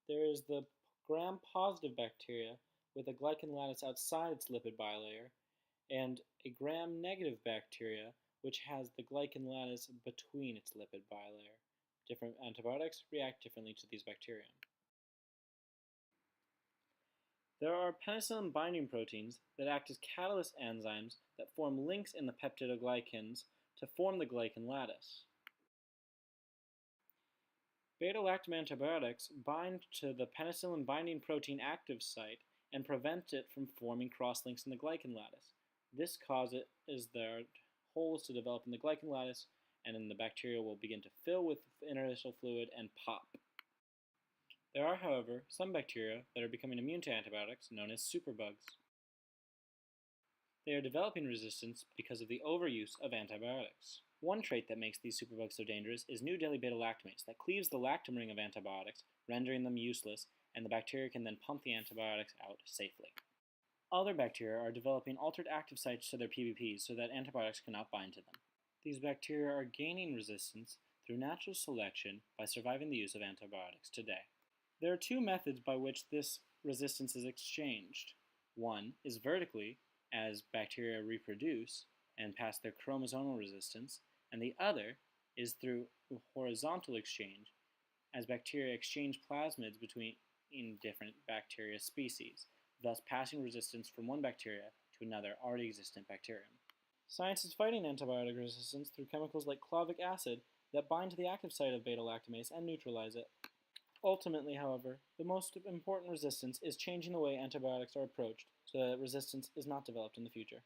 There is the gram-positive bacteria with a glycan lattice outside its lipid bilayer, and a gram-negative bacteria which has the glycan lattice between its lipid bilayer. Different antibiotics react differently to these bacteria. There are penicillin binding proteins that act as catalyst enzymes that form links in the peptidoglycans to form the glycan lattice. Beta-lactam antibiotics bind to the penicillin binding protein active site and prevent it from forming cross-links in the glycan lattice. This causes there holes to develop in the glycan lattice, and then the bacteria will begin to fill with interstitial fluid and pop. There are, however, some bacteria that are becoming immune to antibiotics, known as superbugs. They are developing resistance because of the overuse of antibiotics. One trait that makes these superbugs so dangerous is New Delhi beta-lactamase that cleaves the lactam ring of antibiotics, rendering them useless, and the bacteria can then pump the antibiotics out safely. Other bacteria are developing altered active sites to their PBPs so that antibiotics cannot bind to them. These bacteria are gaining resistance through natural selection by surviving the use of antibiotics today. There are two methods by which this resistance is exchanged. One is vertically, as bacteria reproduce and pass their chromosomal resistance, and the other is through horizontal exchange, as bacteria exchange plasmids between different bacteria species, thus passing resistance from one bacteria to another already existent bacterium. Science is fighting antibiotic resistance through chemicals like clovic acid that bind to the active site of beta-lactamase and neutralize it. Ultimately, however, the most important resistance is changing the way antibiotics are approached so that resistance is not developed in the future.